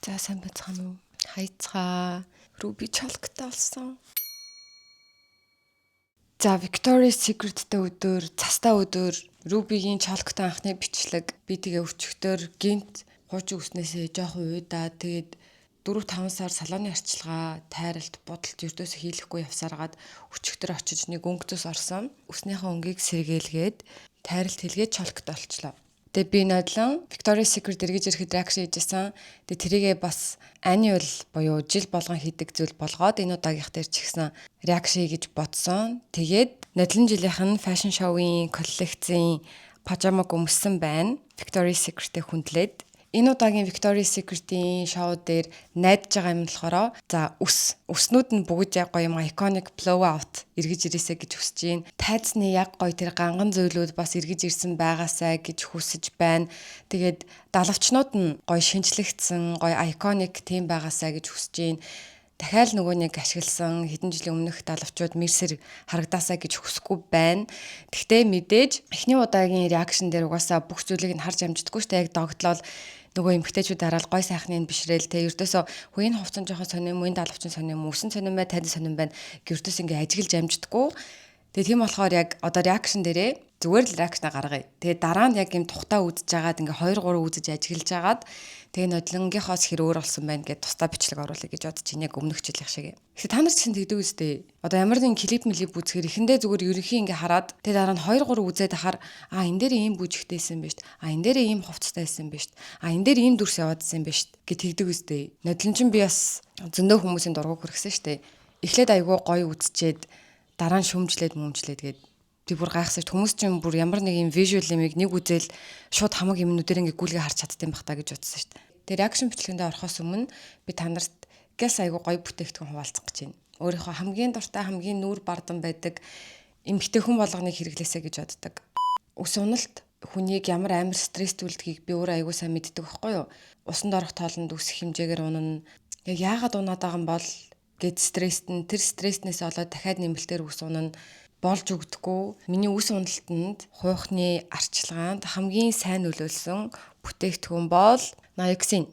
За сайн байцгаана уу? Хайцгаа. Ruby чолктой болсон. За Victoria's Secret-тэй өдөр, цастаа өдөр Ruby-гийн чолктой анхны бичлэг би тэгээ өчигдөр гинт хуучин үснээсээ жоохон уйдаа тэгээд 4-5 сар салооны арчилгаа, тайралт, будалт ердөөсөө хийлэхгүй явсараад өчигдөр очиж нэг өнгөцөс орсон. Үснийхээ өнгийг сэргээлгээд тайралт хэлгээд чолктой болчлоо. Тэгээ би нодлон Victoria's Secret эргэж ирэхэд реакшн хийжсэн. Тэгээ тэрийгээ бас annual буюу жил болгон хийдэг зүйл болгоод энэ удаагийнх дээр ч ихсэн реакшн гэж бодсон. Тэгээд нодлон жилийнх нь fashion show-ийн коллекцийн пажамаг өмссөн байна. Victoria's Secret-тэй хүндлээд энэ удаагийн Victoria's Secret-ийн шоу дээр найдаж байгаа юм болохоор за өснүүд нь бүгд яг гоё юм iconic blowout эргэж ирээсэй гэж хүсэж байна. Тайцны яг гоё тэр ганган зөвлүүд бас эргэж ирсэн байгаасай гэж хүсэж байна. Тэгээд далавчнууд нь гоё шинжлэгдсэн, гоё iconic тийм байгаасай гэж хүсэж байна. Дахиад нөгөө нэг ашигласан хэдэн жилийн өмнөх далавчууд мерсэр харагдаасаа гэж хүсэхгүй байна. Гэхдээ мэдээж эхний удаагийн реакшн дээр угаасаа бүх зүйлийг нь харж амждаггүй шүү дээ. Яг догтлол нөгөө эмгтээчүүд дараал гой сайхныг бишрээл те ердөөсөө хувийн хувцсан жоохон сонирм, үн далавчин сонирм, үсэн сонирм бай, тань сонирм байна. Ердөөс ингээ ажиглаж амждаггүй. Тэгээ тийм болохоор яг одоо реакшн дээрээ зүгээр л реакшна гаргая. Тэгээ дараа нь яг юм тухтаа үзэж жагаад ингээ 2 3 үзэж ажиглаж жагаад тэгээ нодлонгийнхоос хэр өөр болсон байна гэдээ тусдаа бичлэг оруулах гэж бодож чинь яг өмнөх жилийн шиг. Гэхдээ та нар ч гэсэн тэгдэг үстэй. Одоо ямар нэгэн клип мэлип үзэхээр эхэндээ зүгээр ерөнхий ингээ хараад тэгээ дараа нь 2 3 үзээд ахаар энэ дээр ийм бүжигтэйсэн биз дээ. Энэ дээр ийм хувцастайсэн биз дээ. Энэ дээр ийм дүрс яваадсэн биз дээ гэж тэгдэг үстэй. Нодлон чинь би бас зөндөө хүмүүсийн дургуг хүргэсэн штэ. Эхлээд айгүй гоё үзчихэд дараа нь шүмжлээд тэгээд би бүр гайхсаж хүмүүс чинь бүр ямар нэг юм visual юмыг нэг үзэл шууд хамаг юмнуудээр ингээ гүйлгээ харж чаддсан байх та гэж бодсон шүү дээ. Тэгээ реакшн бичлэгэндээ орохоос өмнө би та нарт гэс айгу гоё бүтээгдэхүүн хуваалцах гэж байна. Өөрийнхөө хамгийн дуртай хамгийн нүүр бардан байдаг эмгтэй хүн болгоныг хэрэглээсэй гэж боддог. Ус уналт хүнийг ямар амар стресст үлдгийг би өөрөө айгу сайн мэддэг байхгүй юу? Усанд орох тоолонд үсэх хэмжээгээр унана. Яг яагаад унаад байгаа юм бол гэд тэр стресснээс олоод дахиад нэмэлтээр ус унана болж өгдөггүй. Миний үс уналтанд хуухны арчилгаанд хамгийн сайн нөлөөлсөн бүтээгдэхүүн бол Naioxin.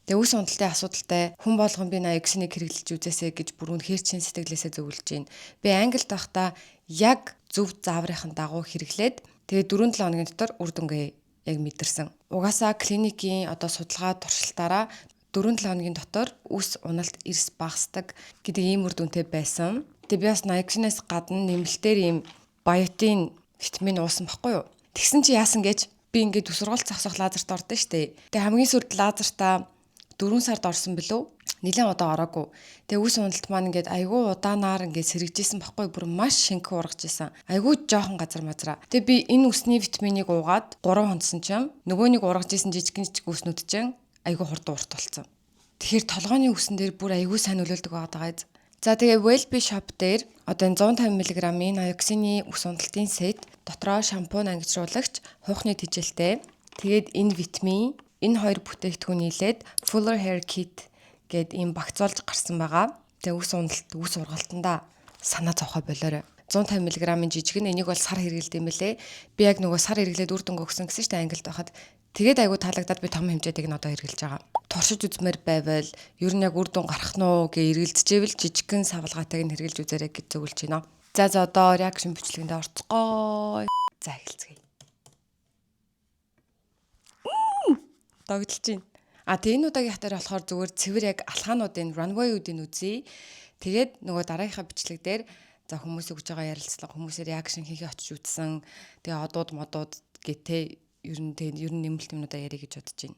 Тэгээ үс уналтын асуудалтай хүн болгон би Naioxin-ыг хэрэглэж үзээсэй гэж бүр үнэхээр чин сэтгэлээсээ зөвлөж байна. Би Англид байхдаа яг зөв зааврын дагуу хэрэглээд тэгээ 4-7 хоногийн дотор үр дүнгээ яг мэдэрсэн. Угаасаа клиникийн одоо судалгаа туршилтаараа 4-7 хоногийн дотор үс уналт эрс багасдаг гэдэг ийм үр дүнтэй байсан. Тэгээ би бас Naioxin-аас гадна нэмэлтээр ийм биотин витамин уусан байхгүй юу. Тэгсэн чи яасан гэж би ингээд тусургалт зогсох лазерт ордоо штэ. Тэгээ хамгийн сүүлд лазертаа 4 сард орсон билүү? Нилээн удаа ороогүй. Тэгээ үс уналт маань ингээд айгүй удаанаар ингээд сэргэжсэн байхгүй бүр маш шингэн ургаж исэн. Айгүй жоохон газар мазраа. Тэгээ би энэ үсний витаминыг уугаад 3 хонцсон чинь нөгөө нэг ургаж исэн жижигэн үснүүд чинь айгүй хурдан урт болсон. Тэгэхээр толгойн үсэн дээр бүр айгүй сайн нөлөөлдөг байгаа даа. За тэгээ Wellbe shop дээр одоо 150 мг-ийн Naioxin-ийн үс уналтын сет дотроо шампунь ангижруулагч, хуухны тэжээлтэй. Тэгээд энэ витамин, энэ хоёр бүтээгдэхүүн нийлээд Fuller Hair Kit гэдэг ийм багцуулж гарсан байгаа. Тэгээ үс уналт, үс ургалтандаа санаа зовхоо болоорой. 150 мг-ийн жижиг нь энийг бол сар хэрэглэдэг юм бэлээ. Би яг нөгөө сар хэрэглээд үр дүнг өгсөн гэсэн чинь Англид байхад тэгээд айгу таалагдаад би том хэмжээтэйг нь одоо хэрэглэж байгаа. Туршиж үзмээр байвал ер нь яг үр дүн гарах нь уу гэж эргэлзчихвэл жижигхэн савлгаатайг нь хэрэглэж үзээрэй гэж зөвлөж байна. За одоо реакшн бичлэгэндээ орцгоо. За эхэлцгээе. Догдолж байна. Тэгээ энэ удаагийн хатаар болохоор зүгээр цэвэр яг алхаануудын runway-уудын үзье. Тэгээд нөгөө дараагийнхаа бичлэг дээр за хүмүүсийн өгж байгаа ярилцлага, хүмүүсийн реакшн хийхээ очиж үзсэн. Тэгээ одууд модууд гэтээ ер нь нэмэлт юмнуудаа ярих гэж бодож байна.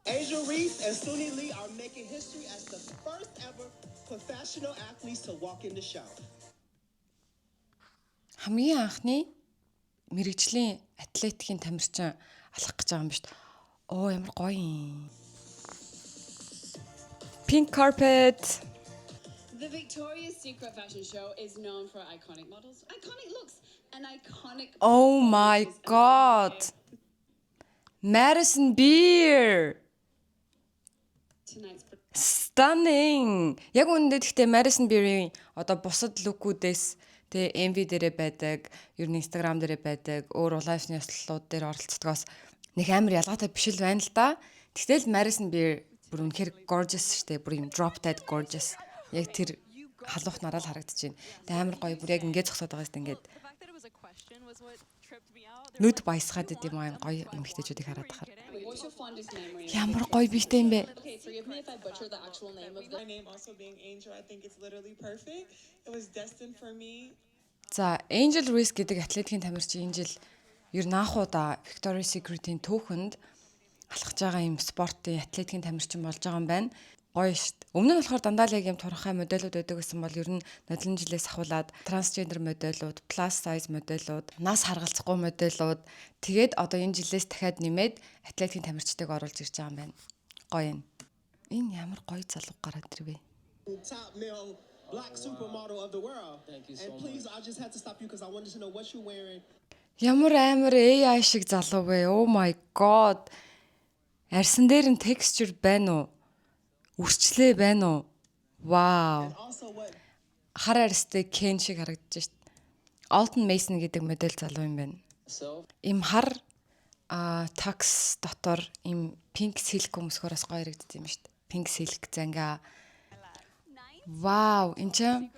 Asia Reese and Suni Lee are making history as the first ever professional athletes to walk in the show. Хамгийн анхны мэрэгжлийн атлетикийн тамирчин алхах гэж байгаа юм биш үү? Оо ямар гоё юм. Pink carpet. The Victoria's Secret fashion show is known for iconic models, iconic looks, and iconic... Oh my god! Madison Beer! Stunning! Яг үүндээ гэхдээ Madison Beer-ийн одоо бусад лукүүдээс Тэгээ MV дээрээ байдаг, ер нь Instagram дээрээ байдаг, өөр улаанчны ёслолууд дээр оролцдогоос нэг амар ялгаатай биш л байна л да. Тэгтэл Madison Beer бүр үнэхээр gorgeous штэ, бүр юм drop dead gorgeous. Яг тэр халуухнараа л харагдаж байна. Тэгээ амар гоё бүр яг ингээд зогсоод байгаа штэ ингээд. Нүд баясгаад идэм юм гоё эмэгтэйчүүдийг хараад тахаар. What's your fondest memory? Ямар гоё бийтэй юм бэ? Okay, forgive me if I butcher the actual name of the. My name also being Angel, I think it's literally perfect. It was destined for me. За, Angel Reese гэдэг атлетикийн тамирчин энэ жил ер нь анх удаа Victoria's Secret-ийн түүхэнд алхаж байгаа юм спортын атлетикийн тамирчин болж байгаа юм байна. Гоё штт. Өмнө нь болохоор дандаа л яг юм турхай модельуд байдаг гэсэн бол ер нь нодлон жилээс ахуулаад трансгендер модельуд, plus size модельуд, нас харгалзахгүй модельуд тэгээд одоо энэ жилээс дахиад нэмээд атлетикийн тамирчдыг оруулж ирж байгаа юм байна. Гоё юм. Энэ ямар гоё залуу гараад ирвэ. Top male black supermodel of the world. Thank you so much. And please, I just had to stop you because I wanted to know what you're wearing. Ямар амар AI шиг залуу вэ? Oh my god. Арсан дээр нь texture байна уу? Үрчлээ байна уу? Вау. Also, what Хар арстай Ken шиг харагдаж шít. Alton Mason гэдэг модель залуу юм байна. Им хар такс дотор им pink silk өмсгөөс гоё харагддаг юм шít. Pink silk занга. Вау, энэ чинь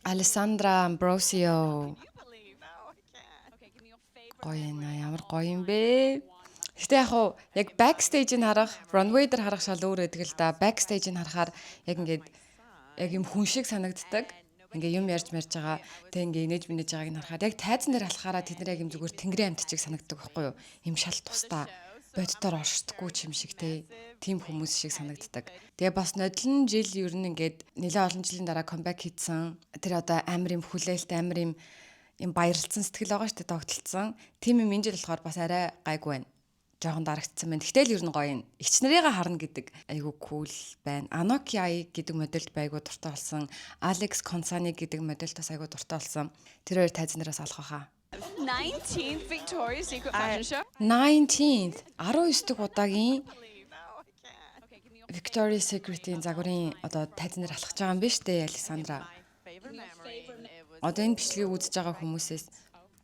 Alessandra Ambrosio. Гоё нэ, ямар гоё юм бэ? Гэтэ яг backstage-ийг харах, runway дээр харах шал өөр байдаг л да. Backstage-ийг харахаар яг ингээд яг юм хүн шиг санагддаг. Ингээ юм ярьж байгаа. Тэг ингээ инээж минэж байгааг нь харахаар яг тайзан дээр алхахаараа тэд нар яг юм зүгээр тэнгэрийн амтчиг санагддаг байхгүй юу? Им шал тусдаа боддоор оршдггүй ч юм шиг тийм хүмүүс шиг санагддаг. Тэгээ бас нодлон жил ер нь ингээд нэлээд олон жилийн дараа comeback хийсэн. Тэр одоо амар юм хүлээлт амар юм баярлцсан сэтгэл байгаа шүү дээ, тогтолцсон. Тийм юм энэ жил болохоор бас арай гайгүй байна. Жохон дарагдсан байна. Гэтэл ер нь гоё юм. Эгч нарыгаа харна гэдэг айгүй cool байна. Anoki Ai гэдэг модельд айгүй дуртай болсон. Alex Consani гэдэг модельд бас айгүй дуртай болсон. Тэр хоёр тайзнараас алах байхаа. 19th Victoria's Secret fashion show. 19th 19 дахь удаагийн Victoria's Secret-ийн загварын одоо тайзнаар алхаж байгаа юм биш үү, Александра? Одоо энэ бичлэгийг үзэж байгаа хүмүүсээс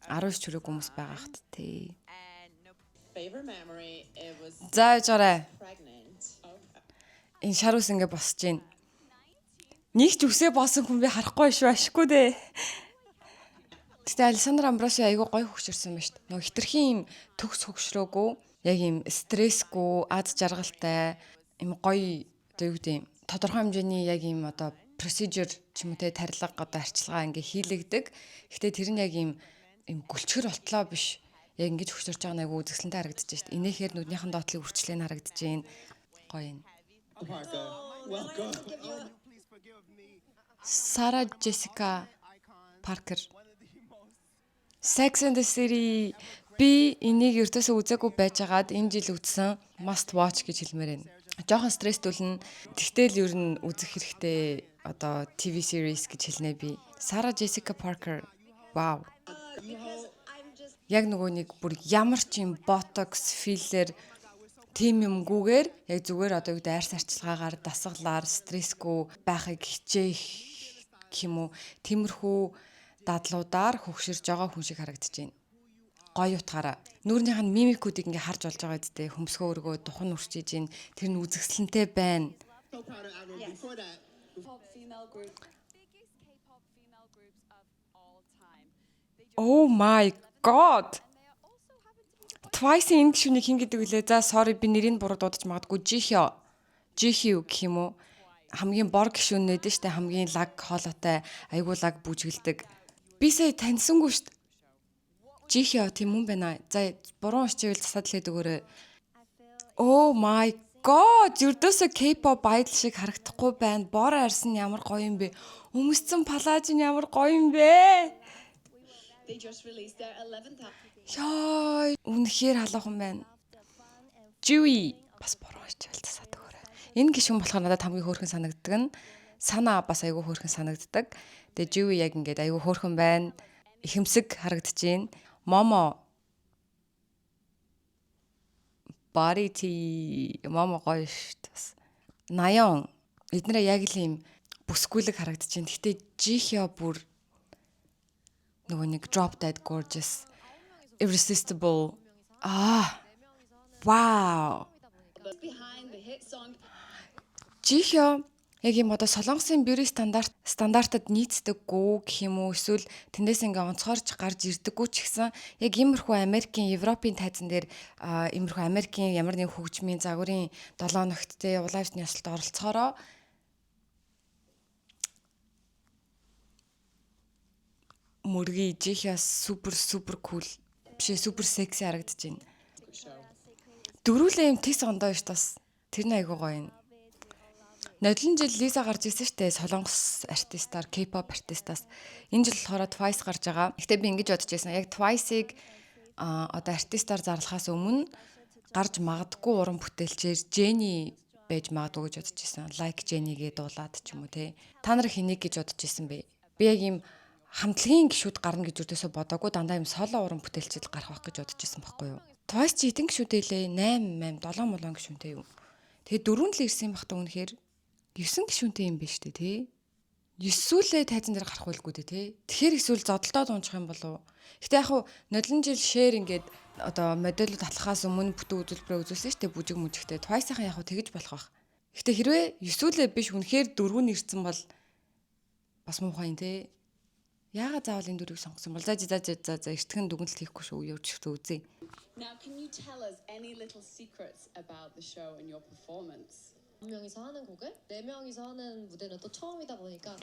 19 чүрэг хүмүүс байгаа хат тий. Favorite memory, it was За яжаарай. pregnant. Энэ шар ус ингэ босч гин. Нэг ч үсээ боосон хүн би харахгүй шүү, ашиггүй дээ. Гэтэ Александра Амбросио айгүй гоё хөгшөрсөн байна шүү дээ. Нөгөө хитрхийн юм төгс хөгшрөөгүй, яг юм стрессгүй, ад жаргалтай, юм гоё одоо юу гэдэг юм тодорхой хэмжээний яг юм одоо procedure ч юм уу те тарилга одоо арчилгаа ингээ хийлэгдэг. Гэтэ тэр нь яг юм гүлчгэр болтлоо биш. Яг ингэж хөгшөрч байгаа нэг үзэсгэлэнтэй харагдаж байна шүү дээ. Инээхээр нүднийхэн доотлыг үрчлээ нь харагдаж байна. Гоё юм. Parker, welcome. Sarah Jessica Parker. Sex and the City би энийг ертөөсөө үзээгүй байжгаад энэ жил үзсэн must watch гэж хэлмээр байна. Жохон стресстүүлнэ. Тэгтэл ер нь үзэх хэрэгтэй одоо TV series гэж хэлнэ би. Sarah Jessica Parker. Wow. Яг нөгөө нэг бүр ямар ч юм botox, filler тийм юмгүйгээр яг зүгээр одоо юу гэдэг арьс арчилгаагаар дасгалаар стрессгүй байхыг хичээх юм уу. Тиймэрхүү дадлуудаар хөгшөрж байгаа хүн шиг харагдаж байна. Гоё утгаараа. Нүрнийх нь мимикүүдийг ингээ харж болж байгаа үстэй хөмсгөө өргөө духан үрчиж ийн тэр нь үзэсгэлэнтэй байна. So proud of Admiral. Before that, Pop female group. Biggest K-pop female groups of all time. Oh my god. They are also happen to be Twice-ийн энэ гişүнийг хин гэдэг үлээ. За sorry би нэрийг буруу дуудаж магадгүй. Jihyo гэх юм уу? Хамгийн бор гişүүн нэ дээ штэ хамгийн лаг хоолойтой айгуу лаг бүжгэлдэг. Би сая таньсангүй штт. Jihyo тийм юм байна. За буруу уншчихвэл засаад л хэд өгөөрэй. Oh my god, юрдөөсөө K-pop idol шиг харагдахгүй байна. Бор арьс нь ямар гоё юм бэ? Өмсцэн палаж нь ямар гоё юм бэ? They just released their 11th album. Яй, үнэхээр халуухан байна. Jiwi бас буруу уншчихвал засаад өгөөрэй. Энэ гişүн болохоор надад хамгийн хөөрхөн санагддаг нь Сана бас айгүй хөөрхөн санагддаг. Тэгээ Jiwi яг ингээд айгүй хөөрхөн байна. Ихэмсэг харагдаж байна. Momo Body tea Momo гоё шүү дээ. Nayeon эднэрээ яг л юм бүсгүүлэг харагдаж байна. Гэтэ Jihyo бүр нөгөө нэг Drop Dead Gorgeous, Irresistible. Wow. Behind the hit song Жихё яг юм одоо солонгосын beauty стандартад нийцдэггүй гэх юм уу эсвэл тэндээс ингээ онцгойрч гарч ирдэггүй ч гэсэн яг иймэрхүү Америкийн, Европын тайзан дээр иймэрхүү Америкийн ямар нэг хөгжмийн загварын 7 ногт те улаавчны ёслолд оролцоороо мөргий жихё супер кул бишээ супер секси харагдаж байна. Дөрүүлээ юм тис ондоо биш тас. Тэр нь айгуу гоё юм. Нодлон жил Лиза гарч ирсэн штэ солонгос артистаар, K-pop артистаас. Энэ жил болохоор Twice гарч байгаа. Гэхдээ би ингэж бодож байсан. Яг Twice-ыг одоо артистаар зарлахаас өмнө гарч магадгүй уран бүтээлчээр Jennie байж магадгүй гэж бодож байсан. Like Jennie-гээ дуулаад ч юм уу те. Та нар хэнийг гэж бодож байсан бэ? Би яг ийм хамтлагийн гишүүд гарна гэж үрдээсээ бодоагүй дандаа ийм соло уран бүтээлчд гарах байх гэж бодож байсан байхгүй юу? Twice чи хэдэн гишүүдээ лээ? 8, 7 молон гишүүнтэй юу? Тэгээ 4 л ирсэн юм бахта үнэхээр 9 гишүүнтэй юм биш үү те? 9-үүлээ тайзан дээр гарах байлгүй дээ те. Тэгэхээр эсвэл зодолдоод унчих юм болов уу? Гэтэ яг хуу нодлон жил share ингээд одоо модельд талхахаас өмнө бүтэн үзүүлбэрээ үзүүлсэн шүү дээ бүжиг мүжигтэй. Twice-ийн яг хуу тэгэж болох байх. Гэтэ хэрвээ 9-үүлээ биш үнэхээр 4 нь ирсэн бол бас муухай юм те. Яагаад заавал энэ дөрвийг сонгосон бол за эртгэн дүгнэлт хийхгүй шүү явуулчихсан үзье. Now, can you tell us any little secrets about the show and your performance? 4명이서 하는 곡을 4명이서 하는 무대는 또 처음이다 보니까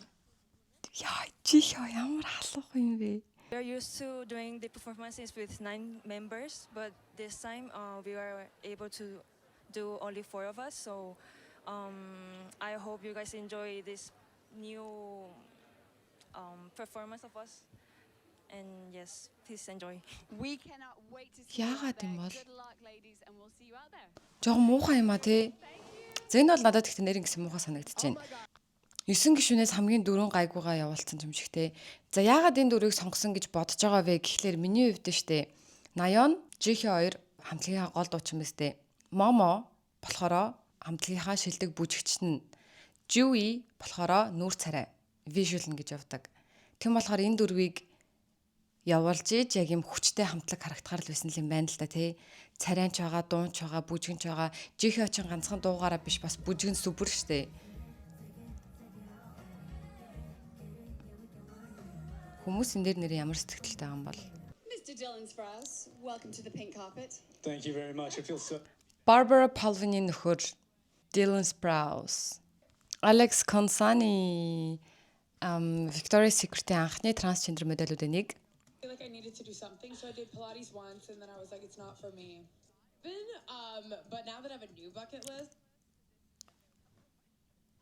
Яа чихё ямар халах юм бэ? We are used to doing the performances with 9 members, but this time we are able to do only 4 of us. So I hope you guys enjoy this new performance of us. And yes, please enjoy. We cannot wait to see you Яагаад out there. юм бол? Good luck, ladies, and we'll see you out there. Жог муухай юм а те. За энэ бол надад ихтэй нэрэн гэсэн муухай санагдаж байна. 9 гишүүнээс хамгийн дөрөв гайгуугаа явуулсан юм шиг те. За яагаад энэ дөрвийг сонгосон гэж бодож байгаа вэ гэхлээр миний хувьд штэ. Наён, Жихи 2 хамтлагийнхаа гол дуучин мэстэй. Момо болохоро хамтлагийнхаа шилдэг бүжигч нь. Jui болохоро нүүр царай. Visual нь гэж явдаг. Тэм болохоор энэ дөрвийг явуулж иж яг юм хүчтэй хамтлаг харагдахаар л байсан юм байна л да тий. Царайч байгаа, дуунч байгаа, бүжгэнч байгаа. Жихи очин ганцхан дуугаараа биш бас бүжгэн супер штэ. Хүмүүс энэ дээр нэр ямар сэтгэлтэй байгаа юм бол. Mr. Dylan Sprouse, welcome to the pink carpet. Thank you very much. It feels so. Barbara Palvinin нөхөр Dylan Sprouse. Alex Consani Victoria's Secret-ийн анхны трансгендер модельүүдийн нэг. I feel like I needed to do something, so I did Pilates once, and then I was like, it's not for me. But now that I have a new bucket list.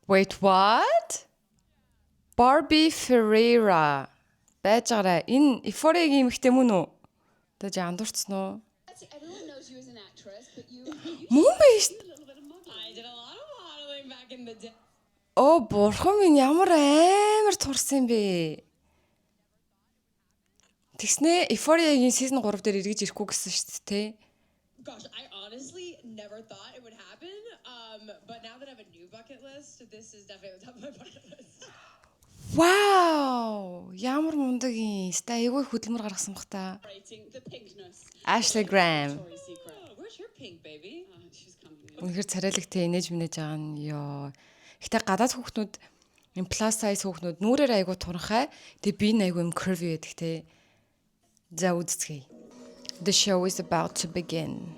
Wait, what? Barbie Ferreira. Байж гараа. Энэ Euphoria-гийн эмэгтэй мөн үү? Тэ андуурцсан уу? Everyone knows you as an actress, but you Мөн биш. a little bit of modeling. I did a lot of modeling back in the day. Оо, бурхан минь ямар амар турсан бэ? Тэгснэ Euphoria-гийн season 3 дээр эргэж ирэхгүй гэсэн шүү дээ, тэ? Gosh, I honestly never thought it would happen. But now that I have a new bucket list, this is definitely the top of my bucket list. Вау! Ямар мундаг юм. Ста айгүй хөдөлмөр гаргасан бах та. Rating the pinkness. Ashley Graham. Victoria's Secret. Oh, where's your pink, baby? She's coming. Үнэхээр царайлагтай инээж минэж байгаа нь ёо. Гэтэ гадаад хүүхнүүд юм plus size хүүхнүүд нүрээр айгүй туранхай. Тэг би нь айгүй юм curvy байдаг те. За үзцгээе. The show is about to begin.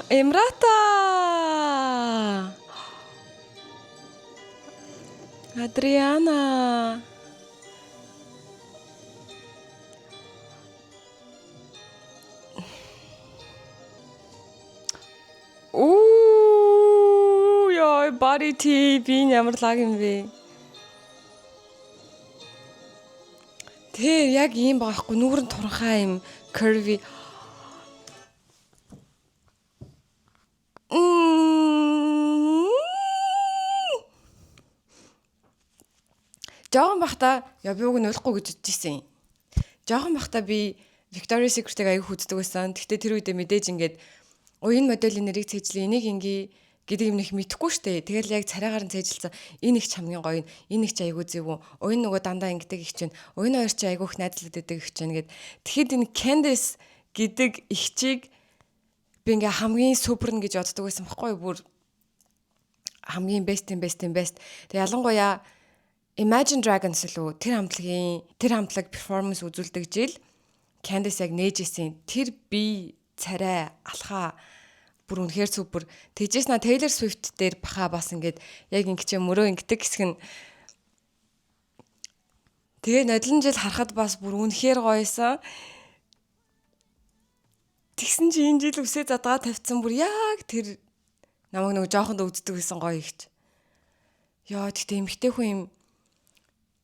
Эмрата! Адриана! Ooh, ёо, body tea би ямар лаг юм бэ? Тэ яг ийм баахгүй нүүрэн туранхай юм curvy. Жогон бахта явууг нь уулахгүй гэж бодчихсон юм. Жогон бахта би Victoria's Secret-ийг аяг хүздэг байсан. Гэхдээ тэр үедээ мэдээж ингээд уян моделийн нэрийг цэжлээ энийг ингээ гэдэг юм нэг мэдэхгүй штэ. Тэгэл яг царайгаар нь цээжилсэн. Энэ их ч хамгийн гоё, энэ их ч айгүй зөв үү. Уян нөгөө дандаа ингэдэг их чинь. Уян хоёр ч айгүй их найзлаад байдаг их чинь гэд. Тэгэхэд энэ Candice гэдэг ихчийг би ингээ хамгийн супер нь гэж боддог байсан байхгүй юу? Бүр хамгийн best. Тэг ялангуяа Imagine Dragons лөө тэр хамтлаг перформанс үзүүлдэг жил Candice яг нээжсэн тэр би царай алхаа бүр үнэхээр супер. Тэгжээс на Taylor Swift дээр баха бас ингээд яг ингэж мөрөө ингэдэг хэсэг нь тэгээ нодлон жил харахад бас бүр үнэхээр гоёсэн. Тэгсэн чи энэ жил үсээ задгаа тавьсан бүр яг тэр намайг нөгөө жоохонд үздэг байсан гоё ихч. Яа тэгтээ эмхтэй хүн юм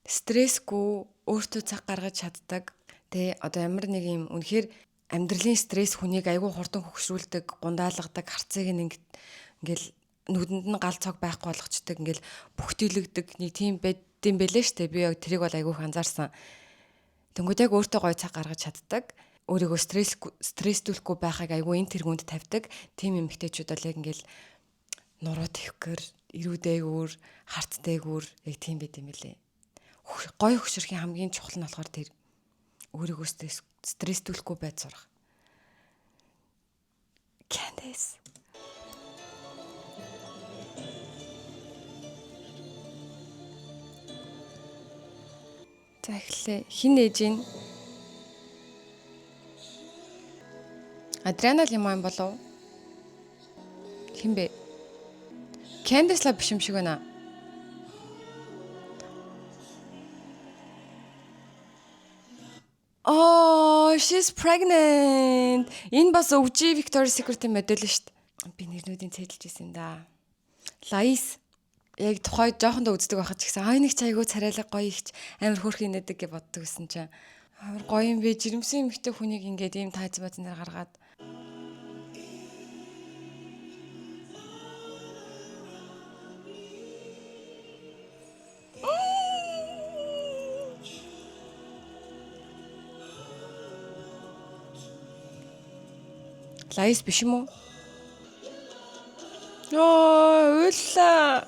стрессгүй өөртөө цаг гаргаж чаддаг. Тэ одоо ямар нэг юм үнэхээр амьдралын стресс хүнийг айгүй хурдан хөгшрүүлдэг, гундаалгадаг, харцыг ингээл нүдэнд нь гал цог байхгүй болгочдөг, ингээл бүхтэлэгдэг нэг тийм байдэм бэлээ штэ. Би яг тэрийг бол айгүй анзаарсан. Тэнгүүд яг өөртөө гоё цаг гаргаж чаддаг. Өөрийгөө стресстүүлэхгүй байхыг айгүй энэ тэргүүнд тавьдаг. Тийм эмэгтэйчүүд бол яг ингээл нуруу тавихгүйр, ирүүдээгүүр, харцтээгүүр яг тийм байд юм билээ. Гоё хөшөрхийн хамгийн чухал нь болохоор тэр өөрийгөө стресстүүлэхгүй байж сурах. Candice. За эхлэе. Хин ээж ин? Adriana Lima юм болов? Хин бэ? Candice ла биш юм шиг байна. Oh, she's pregnant. Энэ бас өвжи Victoria's Secret-ийн модель шүү дээ. Би нэрнүүдийн цэдэлж ирсэн да. Lais яг тухай жоохондоо үздэг байхад ч гэсэн нэг ч айгүй царайлаг гоё ихч амар хөөрх инээдэг гэж боддог гэсэн чинь амар гоё юм бэ. Жирэмсэн эмэгтэй хүнийг ингээд ийм тайз базан дээр гаргаад Lais биш юм уу? Уулаа.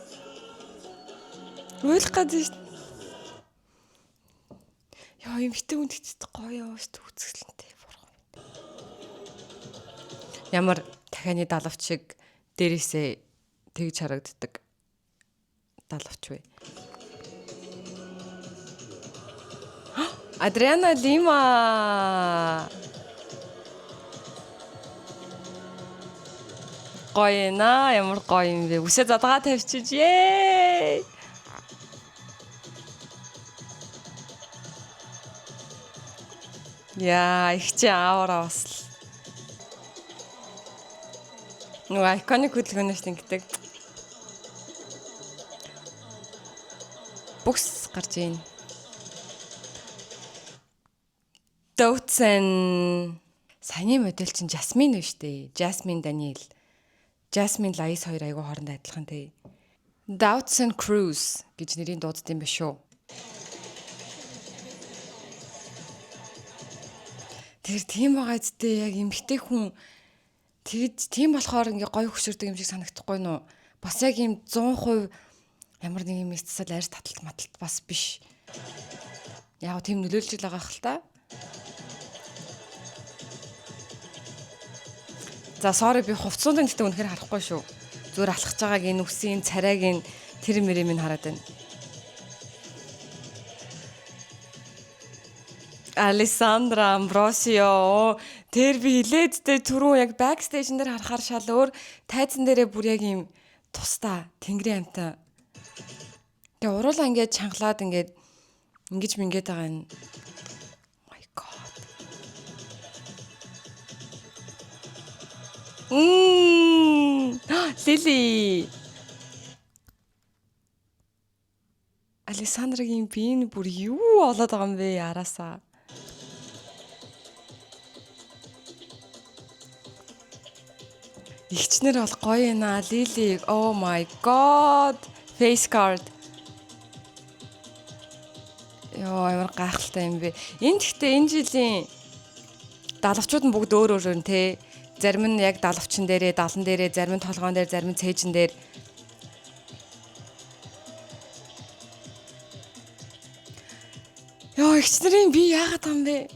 Уйлах гэж. Яа, эмхтэй хүн тэгчтэй гоё шүү дээ үзэсгэлэнтэй бурхан. Ямар дахианы далавч шиг дээрээсээ тэгж харагддаг далавч вэ? Adriana Lima. Гоё наа, ямар гоё юм бэ. Үсээ задгаа тавьчих. Ээ. Яа, их чи аавараа бас. Нөгөө iconic хөдөлгөөнөөс ингэдэг. Бүкс гарч ийн. Доутсен. Саяны модель чинь Jasmine биш үү? Jasmine Daniel. Jasmine Lais хоёр айгуу хоорондоо адилхан тий. Doutson Cruise гэж нэрийн дууддаг юм биш үү? Тэр тийм байгаа зү яг эмхтэй хүн тэгж тийм болохоор ингээ гоё хөшөрдөг юм шиг санагдахгүй нуу. Бас яг юм 100% ямар нэг юм эцсэл арьс таталт маталт бас биш. Яг тийм нөлөөлж байгаа хэл та. За sorry би хувцсуудын гэдэг үнэхээр харахгүй шүү. Зүгээр алхаж байгааг энэ үсийн царайг энэ тэр мэрийг минь хараад байна. Alessandra Ambrosio тэр би хилээдтэй түрүү яг backstage дээр харахаар шал өөр тайзан дээрээ бүр яг юм тусдаа тэнгэрийн амтаа. Тэгээ уруулаа ингээд чангалаад ингээд ингэж мингээд байгаа юм. Lily. Александрагийн биений бүр юу болоод байгаа юм бэ яраасаа. Игчнэр бол гоё наа Lily. Oh my god. Face card. Йоо ямар гайхалтай юм бэ. Энэ гэхдээ энэ жилийн далавчууд нь бүгд өөр өөр нь те. зарим нь яг далавчин дээрээ, далан дээрээ, зарим нь толгоон дээр, зарим нь цээжин дээр. Яа, ихч нарын би яагаад юм бэ?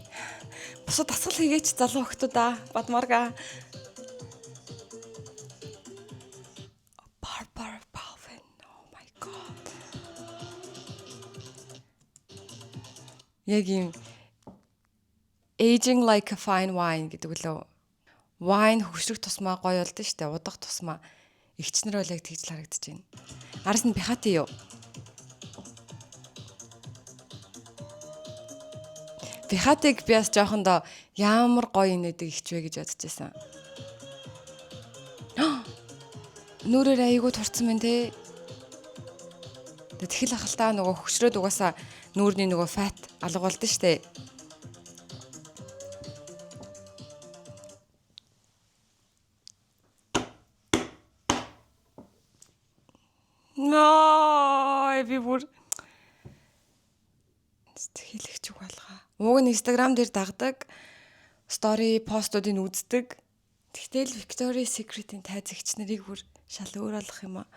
Бусад дасгал хийгээч залуу хөлтүүдаа бадмарга. Barbara Palvin. Oh my god. Яг юм aging like a fine wine гэдэг үлээ. Wine хөвшрөх тусмаа гоё болдсон шүү дээ. Удах тусмаа ихчнэр бол яг тэгж л харагдаж байна. Араас нь бихати юу? Бихатиг би бас жоохондоо ямар гоё нэдэг ихч вэ гэж бодож байсан. Нүрээр айгуу турцсан мэн те. Тэгэл ахалтаа нөгөө хөшрөөд угаасаа нүүрний нөгөө фат алга болдсон шүү дээ. No, би бүр хэлэгч үг алгаа. Уг нь Instagram дээр дагдаг, story постуудыг үздэг. Тэгтэл Victoria's Secret-ийн тайзагч нарыг бүр шал өөр алах юм аа.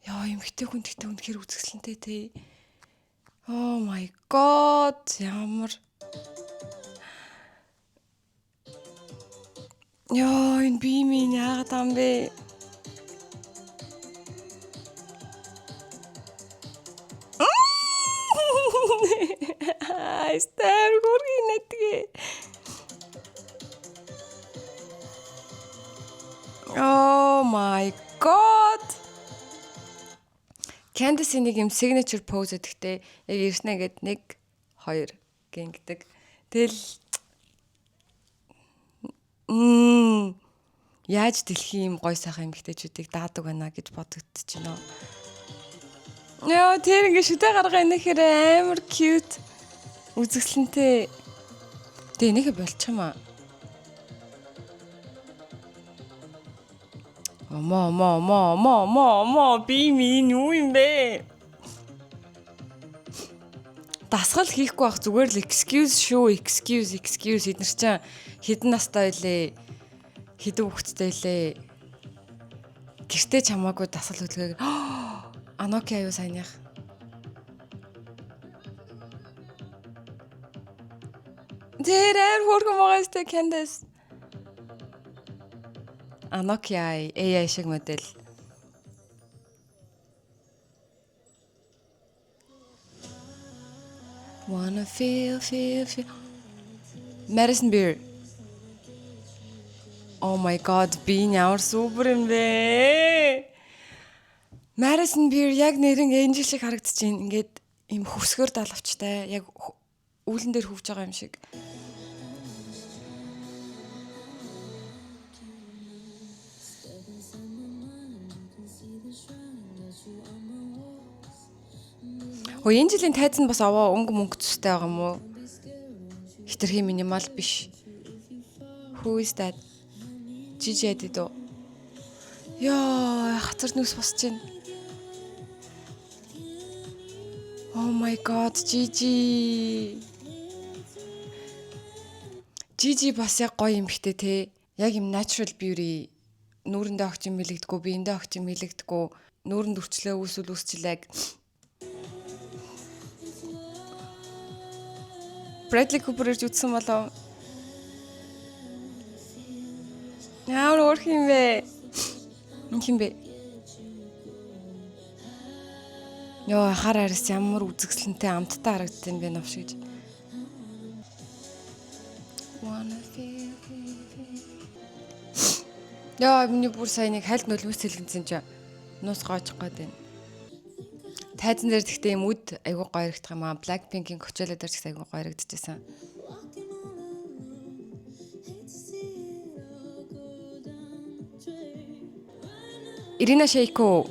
Яа, эмхтэй хүн тэгтээ үнэхээр үзэсгэлэнтэй те. Oh my god, ямар. Яа, энэ би минь яагаад юм бэ? Стэр гургийн нэтгээ. Oh my god. Candace нэг юм signature pose гэдэгтэй яг ирснэ гэд 1 2 гингдэг. Тэгэл яаж дэлхийн юм гой сайхан эмэгтэйчүүдийг даадаг байна гэж бодогдож байна. Яа, тэр ингэ шүтэ гаргаа инэхээр амар cute. Үзэсгэлэнтэй. Тэ энийхэ болчих юм аа. Мо би минь юу юм бэ? Дасгал хийхгүй байх зүгээр л excuse шүү, excuse эднэр чинь хэдэн настай байлээ? Хэдэн хүүхэдтэй байлээ? Гэртээ чамаагүй дасгал хөдөлгөөг. Аноки аюу сайных. Тэр хөргөн байгаа сте Candace. Аноки AI шиг модель. Wanna feel. Madison Beer. Oh my god, би ямар супер юм бэ? Madison Beer яг нэрэн Angel шиг харагдаж байна. Ингээд им хөвсгөр далавчтай яг үүлэн дээр хөвж байгаа юм шиг. Angel-ийн тайз нь бас аваа өнгө мөнгө цустай байгаа юм уу? Хитрхи минимал биш. Who is that? Gigi Hadid. Яа, хацар нүс босч байна. Oh my god, Gigi. Gigi бас яг гоё эмхтэй те. Яг юм natural beauty. Нүүрэндээ огч юм мэлэгдэхгүй, биендээ огч юм мэлэгдэхгүй, нүүрэнд үрчлээ үүсвэл үүсчлээ. Bradley Cooper ирж үзсэн болов. Ямар өөр юм бэ? Хин бэ? Йоо, хар харис ямар үзэсгэлэнтэй амттай харагдсан бэ навш гэж. Яа, миний бүр сайн нэг хальт нулимс цэлгэнсэн чи нуус гоожих гээд байна. Тайзан дээр тэгтээ юм үд айгуу гоё харагдах юм аа. Blackpink-ийн Coachella дээр ч айгуу гоё харагдчихсан. Ирина Шейко.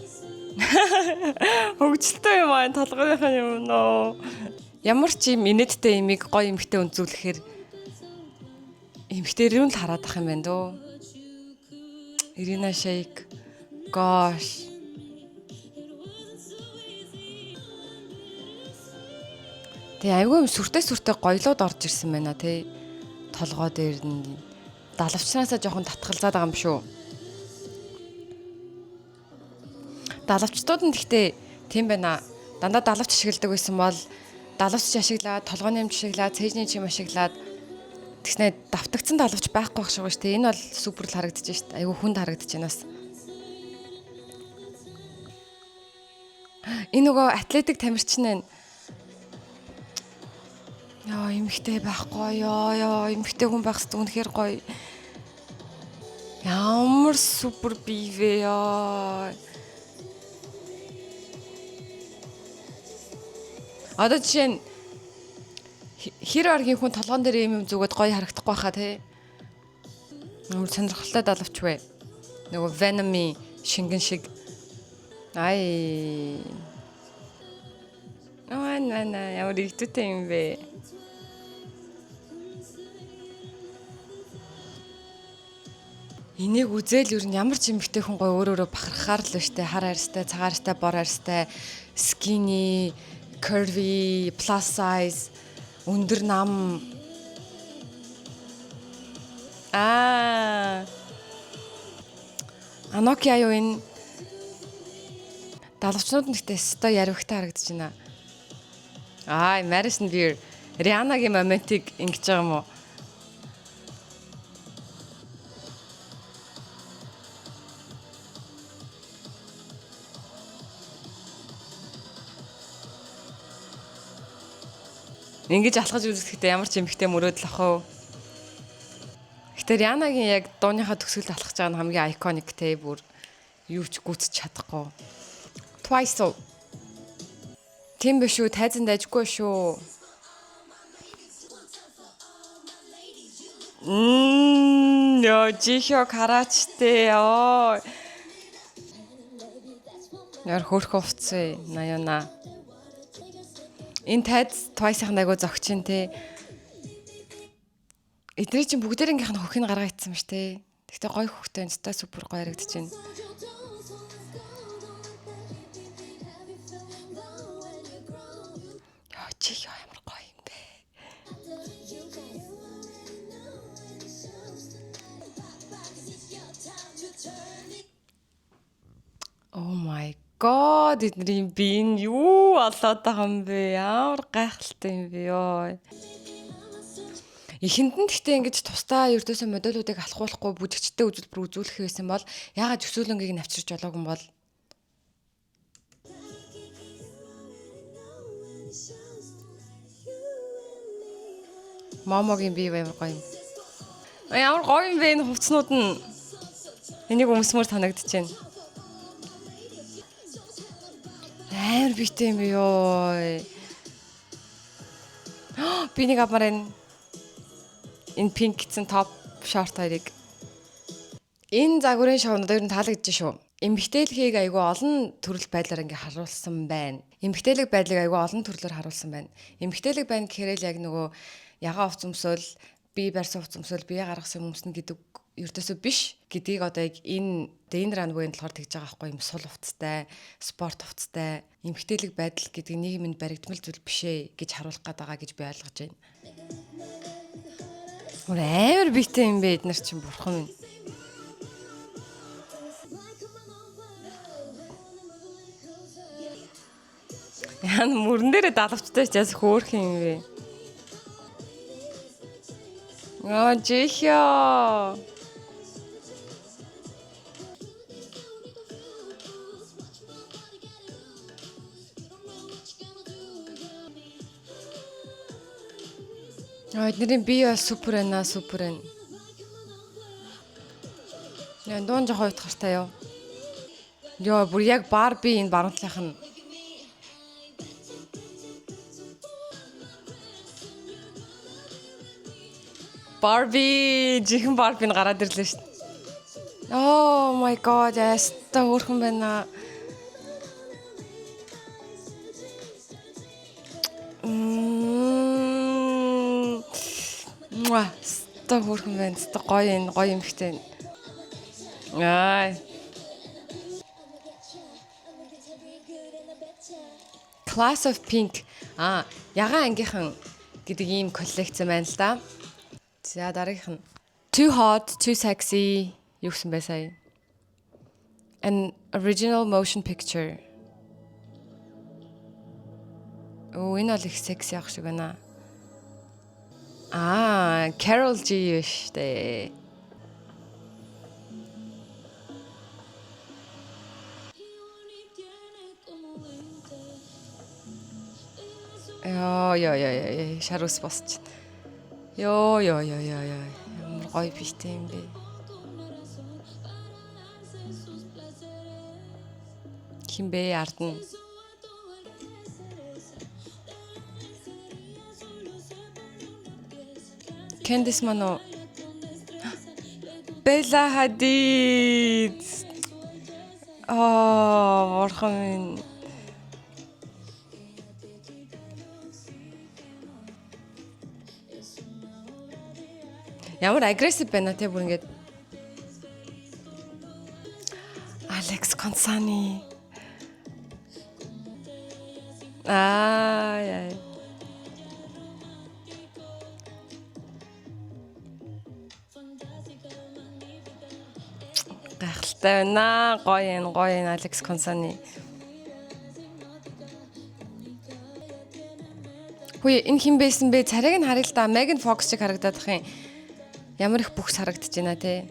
Хөгжилтэй юм аа, толгойнх нь юм нөө. Ямар ч юм инээдтэй имийг гоё эмхтэй өнцүүлэхээр эмхтэй рүү л хараад ах юм байна дөө. Ирина Шейк. Gosh. Тэгээ айгүй юм сүртэй гоёлоод орж ирсэн байна тий. Толгой дээр нь далавчнаасаа жоохон татгалзаад байгаа юм шүү. Далавчдууд нь гэхдээ тийм байна. Дандаа далавч ашигладаг байсан бол далавч ашиглаад, толгойн юмч ашиглаад, цээжний чим ашиглаад тэгснэ давтагдсан далавч байхгүй байх шиг байна шүү дээ. Энэ бол супер л харагдаж байна шүү дээ. Айгүй хүнд харагдаж байна бас. Энэ нөгөө атлетик тамирчин нь яа эмхтэй байхгүй яа эмхтэй хүн байх хэвээр үнэхээр гоё. Ямар супер бивэ яа. Одоо жишээ нь хэр оргийн хүн толгоон дээр юм зүгээд гоё харагдахгүй байхаа тий. Ямар сонирхолтой далавч вэ? Нөгөө Venom-ийн шингэн шиг. Ай. Наа ямар ихтэй юм бэ? Энийг үзэл юу н ямар ч эмэгтэй хүн гоё өөрөөрөө бахархаар л штэ хар арьстай, цагаан арьстай, бор арьстай, skinny, curvy, plus size, өндөр нам. Анокиа юу энэ далавчнууд нь гэхдээ өстой яривхтай харагдаж байна. Madison Beer Rihanna-гийн моментиг ингэж байгаа юм уу? Ингэж алхаж үзэхдээ ямар ч эмхтэй мөрөөдөл ах вэ? Гэтэ Rihanna-гийн яг дууныхаа төгсгөлд алхаж байгаа нь хамгийн iconic те бүр юу ч гүйцэж чадахгүй. Twice. Тийм биш үү? Тайзан дайжгүй шүү. Яа чихо карачтэй яа. Яр хөрх хувцээ наяна. Энэ тайз Twice-ийн айгуу зогчин те. Эдгээр чинь бүгдээрийнх нь хөхийг гаргаа ицсэн ба штэ. Тэгтээ гой хөхтэй энэ супер гоё харагдаж байна. Яа чих ямар гоё юм бэ. Oh my God, эдний би энэ юу болоод байгаа юм бэ? Ямар гайхалтай юм бэ ёо. Эхэнд нь гэхдээ ингэж тусдаа ердөөсөө модулуудыг алхуулахгүй бүжигчтэй үзүүлбэр үзүүлэх байсан бол яагаад төсөөлөнгийг нь авчирч болоогүй юм бол? Момогийн бие ямар гоё юм. Ямар гоё юм бэ энэ хувцснууд нь. Энийг өмсмөр санагдаж байна. Амар битэй юм ёо. Би нэг авмаар энэ pink гэсэн топ шорт хоёрыг. Энэ загварын шоунууд ер нь таалагдж шүү. Эмэгтэйлгийг айгүй олон төрөл байдлаар ингээ харуулсан байна. Эмэгтэйлэг байдлыг айгүй олон төрлөөр харуулсан байна. Эмэгтэйлэг байна гэхээр л яг нөгөө ягаан хувц өмсөөл, бие барьсан хувц өмсөөл, бие гаргасан өмснө гэдэг ердөөсөө биш гэдгийг одоо яг энэ Dane Runway-нд болохоор тэгж байгаа байхгүй юм сул хувцтай, спорт хувцтай, эмэгтэйлэг байдал гэдэг нийгэмд баригдмал зүйл биш ээ гэж харуулах гээд байгаа гэж би ойлгож байна. Амар битэй юм бэ эднэр чинь бурхан минь. Яа мөрөн дээрээ далавчтай ч яс хөөх юм бэ. Чихё. Эднэрийн бие бол супер байна, супер байна. Яа дуун жоо утгартай юу? Йоо бүр яг Барби энэ баруунтлах нь. Барби жихэн Барбиг гараад ирлээ шүү дээ. Oh my God, яста өөрхөн байна. Ста хөрхөн байна. Ста гоё энэ гоё юм хтэй. Class of Pink. Ягаан ангийнхан гэдэг ийм коллекц байна л да. За дараагийнх нь Too Hot, Too Sexy юу гэсэн бэ сая? An original motion picture. Энэ бол их секси ах шиг байна. Carol G штэ. Яа, шарус босч. Ямар гоё биштэй юм бэ. Химбэ ард нь. Candice Mano. Bella Hadid. Орхон. Ямар aggressive байна те бүр ингэж. Alex Consani. Яа. Гайхалтай байна. Гоё Alex Consani. Хөөе энэ хэн байсан бэ? Царайг нь харъя л да. Megan Fox шиг харагдаад ах юм. Ямар их бүхс харагдаж байна те.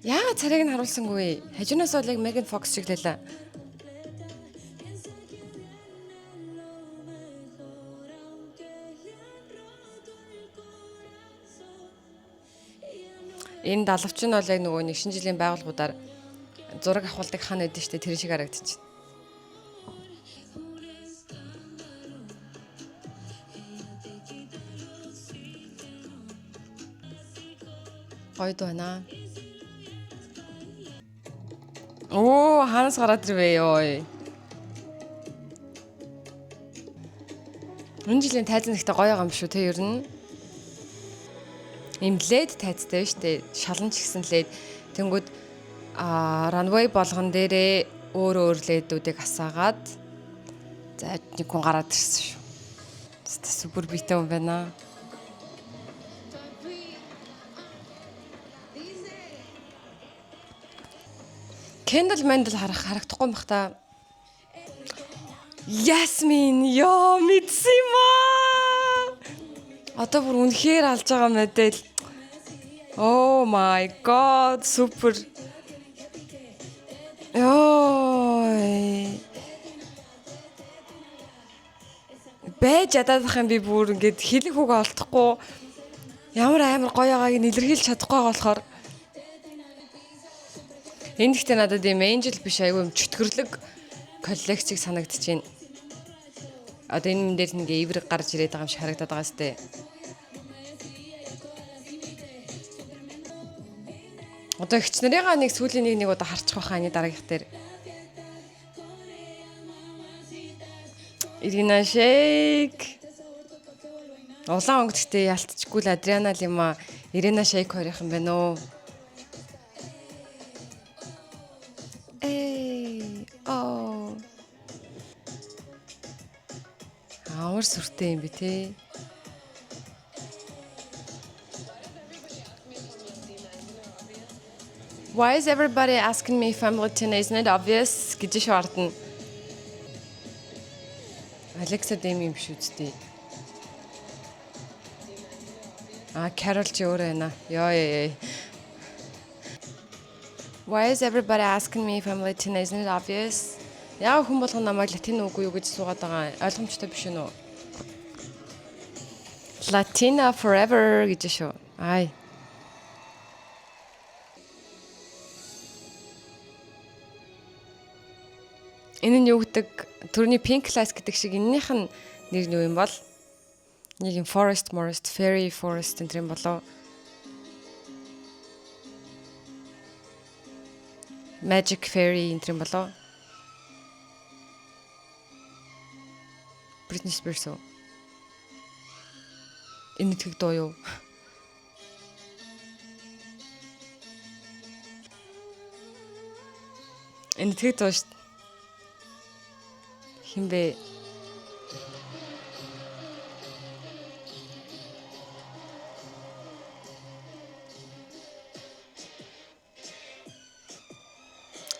Яагаад царайг нь харуулсангүй? Хажуунаас бол яг Megan Fox шиг лээ. Энэ далавч нь бол яг нөгөө нэг шинэ жилийн байгууллагуудаар зураг авахулдаг хан байдсан шүү дээ. Тэр шиг харагдчих. Гойд байна. Хаанаас гараад ирвэ ёо. Энэ жилийн тайзан ихтэй гоё юм шүү те ер нь. Им лед тайцтай шүү дээ. Шалан ч гэсэн лед. Тэнгүүд runway болгон дээрээ өөр ледүүдийг асаагаад за нэг хүн гараад ирсэн шүү. Супер битэй юм байна. Kendall Mendel харагдахгүй юм бах та. Ясмин ёо мэдсэн юм аа. Одоо бүр үнэхээр алж байгаа мэдээл. Oh my god, супер. Бэж ядаадах юм би бүр ингээд хэлэх үг олдохгүй. Ямар амар гоё байгааг нь илэрхийлж чадахгүй байгаа болохоор энэ ихтэй надад юм Angel биш айгүй юм чөтгөрлөг коллекцийг санагдчихээн. Одоо энэ дээр нэг эврэг гарч ирээд байгаа юм шиг харагдаад байгаа сте. Одоо ихч нарыгаа нэг сүүлийн нэг удаа харчих байхаа энэ дараагийнх дээр. Ирина Shayk. Улаан өнгөтэй ялтчгүй л Адриана Лима, Ирина Shayk хоёрын юм байна уу? Амар сүртэй юм би те. Why is everybody asking me if I'm Latina? Isn't it obvious? Гэж шаардна. Alexa Demi юм шүү дээ. Carol ч өөр байна. Ёо. Why is everybody asking me if I'm Latina? Isn't it obvious? Яа хүн болгон намайг латин үгүй юу гэж суугаад байгаа. Ойлгомжтой биш үү? Latina forever гэж шүү. Энэ нь юу гэдэг? Төрний Pink Class гэдэг шиг энэнийх нь нэр нь юу юм бол? Нэг юм Forest, Fairy Forest энэ юм болоо. Magic Fairy энэ юм болоо. Britney Spears уу? Энэ тэг доо юу? Энэ тэг доо шүү. Химбэ?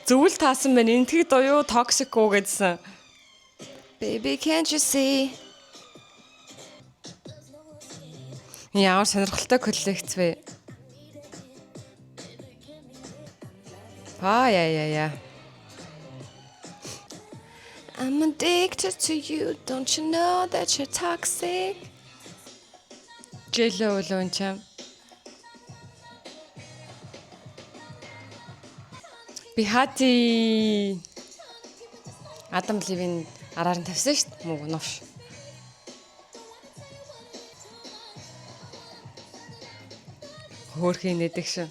Зөвл таасан байна. Энтгэг дуу toxic уу гэдсэн. Baby can't you see? Ямар сонирхолтой коллекц вэ? Я. I'm addicted to you. Don't you know that you're toxic? Жилөө үлэн чам. Бихати. Адам Ливийн араар нь тавьсан шүү дээ. Муу новш. Хөөрхийн нэдэг шүү.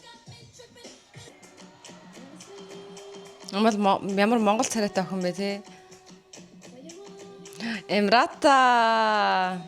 Ямар Монгол царайтай охин бэ те? Эмрата.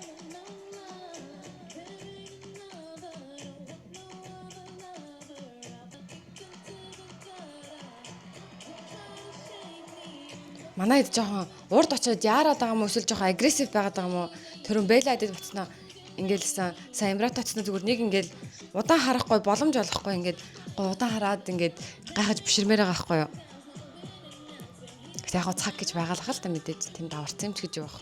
Манай хэд жоохон урд очиод яарад байгаа юм уу эсвэл жоохон агрессив байгаад байгаа юм уу? Төрөн Бэла дэд буцнаа ингээл сайн Эмрата очсон зүгээр нэг ингээл удаан харахгүй боломж олохгүй ингээд удаан хараад ингээд гайхаж биширмээр байгаа байхгүй юу? Гэтэ яг цаг гэж байгаалах л та мэдээж тэм даварсан юм ч гэж юу байх.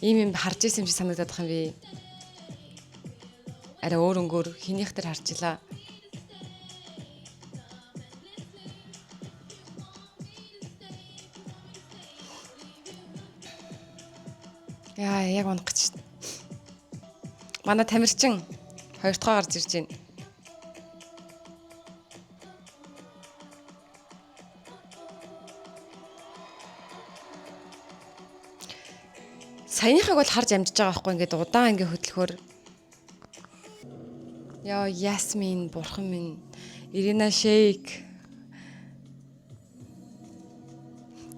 Ийм харж исэн юм шиг санагдаад байгаа юм би. Арай өөр өнгөөр хинийх төр харжлаа. Яа, яг унах гэж шин. Манай Тамирчин 2 дахь гарч ирж байна. Саяныхыг бол харж амжиж байгаа байхгүй ингээд удаан ингээ хөдөлгөөр. Яа, Ясмин, бурхан минь. Ирина Шейк.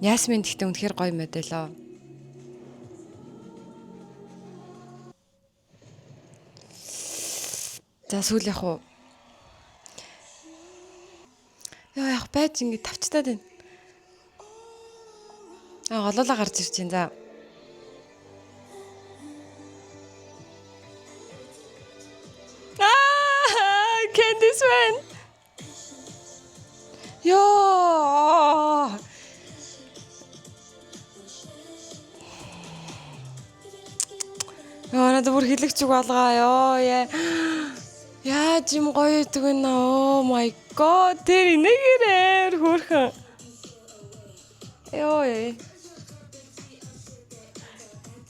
Ясмин гэхдээ үнэхээр гоё модельоо. За сүүл яг уу. Яа, яг байж ингэ тавчтаад байна. Олоолаа гарч ирж байна. За. Candice man. Яа. Надад бүр хэлэгч үг болгоо ёо. Яаж юм гоё идэг вэ наа. Oh my god. Тэр инэгээрээ хөөрхөн. Ёо.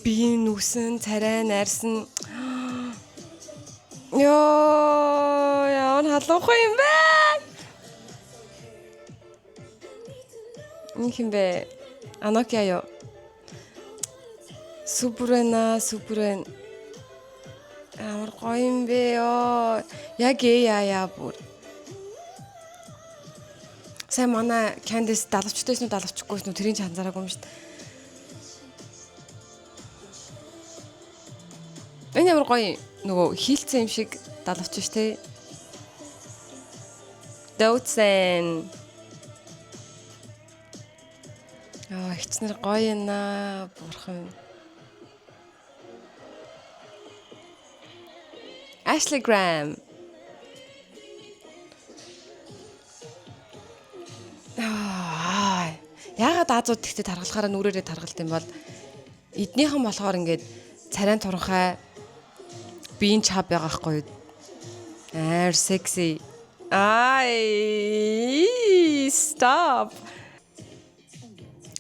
Би нүсэн, царай найрсан. Ёо, яа халуухан юм бэ? Нихим бэ? Анокия ёо. Супрена. Амар гоё юм бэ ёо. Яг яа бүр. Сайн манай Candice далавчтайс нь далавчихгүйс нь тэрийн ч анзаараагүй юм шүү дээ. Энэ ямар гоё нөгөө хийлцэн юм шиг далавч ш тэ. Доутсэн. Хичнэр гоё наа бурхан. Ashley Graham. Яагаад Азууд тэгтээ таргалахаараа нүрээрээ таргалт юм бол эднийхэн болохоор ингээд царайн туранхай биеийн чав байгаа хгүй. Аар секси. Stop.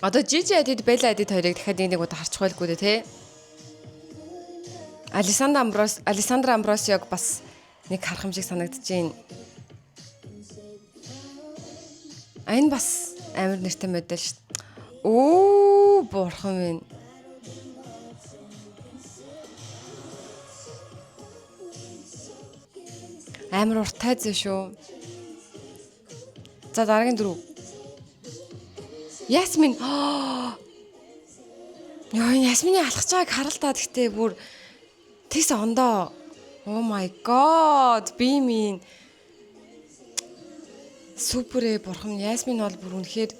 Одоо Gigi Hadid, Bella Hadid хоёрыг дахиад нэг удаа харчих байлгүй дээ, тэ? Александра Амбросиог бас нэг харах юм шиг санагдаж байна. Энэ бас амар нэртэй модель шүү дээ. Оо, бурхан минь. Амар урттай зэ шүү. За дараагийн дөрөв. Ясмин. Яа, Ясмины алхаж байгааг харалтаа гэхдээ бүр тэс ондоо. Oh my god. Би минь супер бурхан. Ясмин бол бүр үнэхээр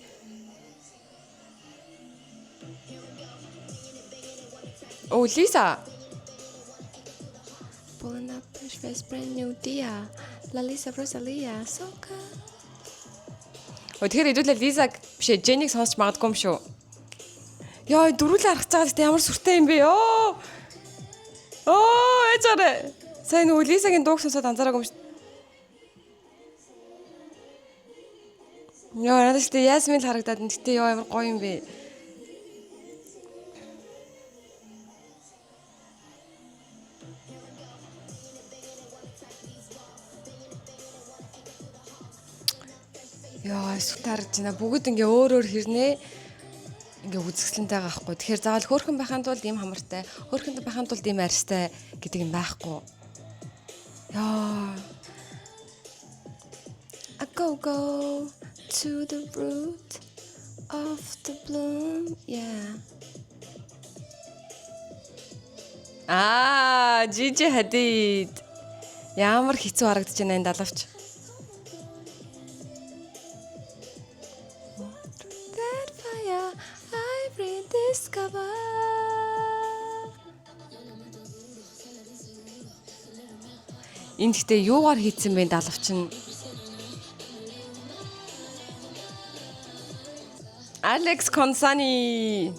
Oh, Lisa. Pulling up push face brand new dia. La Lisa Rosalia. So good. Тэгэхээр хэдүүлээ Лизаг бишээ Жениг сонсч магадгүй юм шүү. Яа, дөрүлээ харах цагаад гэдэг ямар сүртэй юм бэ ёо. Ээжаарэ. Сайн нөгөө Лизагийн дууг сонсоод анзаараагүй юм шүү. Яа, надад ч Ясмин л харагдаад гэтээ ёо ямар гоё юм бэ. Яа, сүтарж байна. Бүгд ингээ өөр хэрнээ ингээ үзэсгэлэнтэй байгаа хгүй. Тэгэхээр заавал хөөрхөн байхын тулд ийм хамартай, хөөрхөн байхын тулд ийм арьстай гэдэг юм байхгүй. Яа. I go to the root of the bloom. Yeah. Gigi Hadid. Ямар хэцүү харагдаж байна энэ далавч. That fire I rediscover. Энд гэтээ юугаар хийцэн бэ далавч нь? Alex Consani.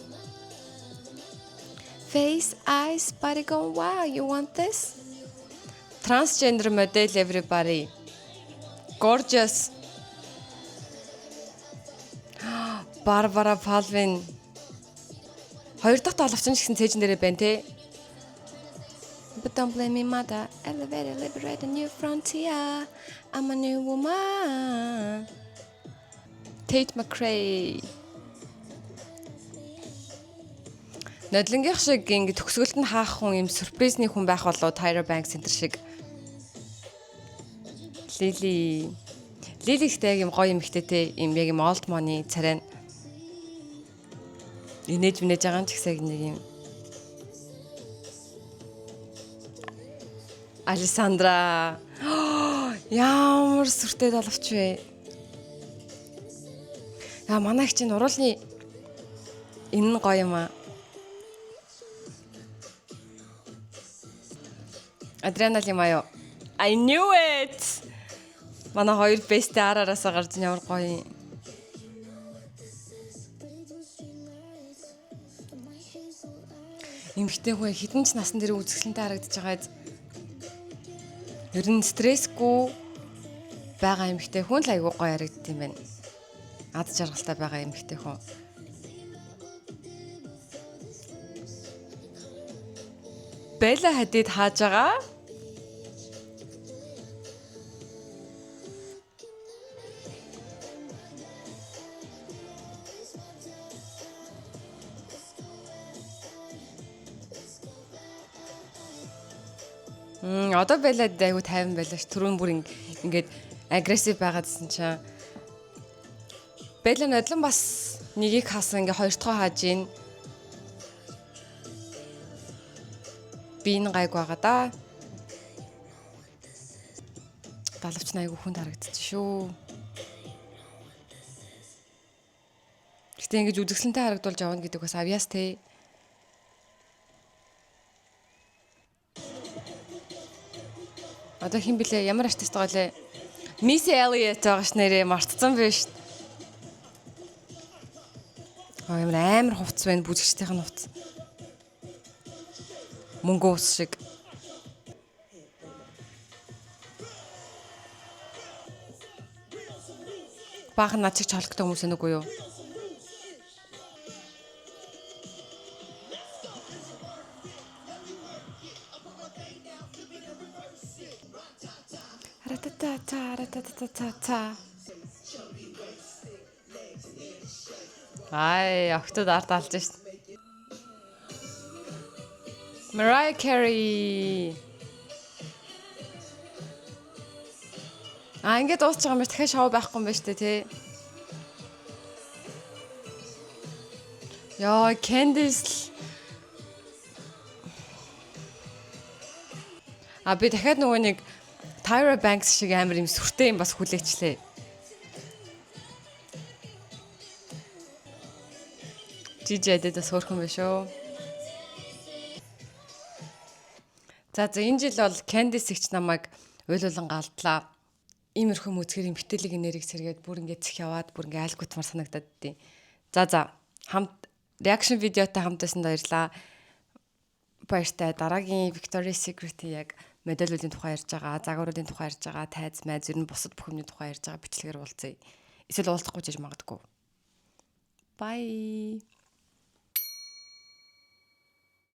Face, eyes, body gone wow, you want this? Transgender model everybody. Gorgeous. Barbara Palvin. Хоёр дахь далавч нь гэсэн цээжин дээрээ байна те. But don't blame me, mother. Elevate, liberate a new frontier. I'm a new woman. Tate McRae. Нодлонгийнх шиг ингэ төгсгөлд нь хаах хүн юм сюрпризний хүн байх болоо Tyra Banks центр шиг. Лили ихтэй яг юм гоё юм ихтэй юм яг юм old money царай. Инээж минэж байгаа юм ч гэсэн нэг юм. Александра. Ямар сүртэй далавч вэ? Яа, манай их чинь уруулны энэ нь гоё юм аа. Adriana Limayo. I knew it. Манай хоёр бэстэ араасаа гарч ямар гоё. Эмхтэй хүн хідэн ч насан дээр үзэсгэлэнтэй харагдаж байгаа. Ер нь стрессгүй байгаа эмхтэй хүн л айгүй гоё харагддаг юм байна. Ад жаргалтай байгаа эмхтэй хүн. Bella Hadid хааж байгаа. Одоо Bella айгу 50 байлаа ш. Түрүүн бүр ингээд агрессив байгаадсэн чинь. Bella нодлон бас нэгийг хаасан ингээ хоёр дахь хааж ийн. Би энэ гайг байгаа да. Далавч айгу хүнд харагдчих шүү. Гэтэ ингэж үзэсгэлэнтэй харагдуулж авна гэдэг бас авьяас те. Одоо хэн блэ? Ямар артист байгаа лээ? Missy Elliott байгаа ш нэрээ мартцсан биш. Амар хувцс байна бүжигчдийн хувцс. Мөнгө ус шиг. Баахан над чиг чалгтай хүмүүс нүг үү? Ратата. Ай, октод ард алж шít. Mariah Carey. Ингээд дуусч байгаа юм биш дахиад шоу байхгүй юм байна шүү дээ тий. Яа, Candice. Би дахиад нөгөө нэг Tyra Banks шиг амар юм сүртэй юм бас хүлээчлээ. Gigi Hadid бас хөөрхөн байх шүү. За энэ жил бол Candice-ч намайг уйлуулан галдлаа. иймэрхүү мөцгөрийн битэлэг нэрийг сэргээд бүр ингээд цэх яваад бүр ингээд айлгуутмаар санагдаад дий. За хамт реакшн видеотой хамт байсан баярлаа. Баяртай. Дараагийн Victoria's Secret-ийн яг медалүүдийн тухай ярьж байгаа, загваруудын тухай ярьж байгаа, тайз майз ер нь бусад бүх юмны тухай ярьж байгаа бичлэгээр уулзъя. Эсвэл уулзахгүй ч гэж магадгүй. Bye.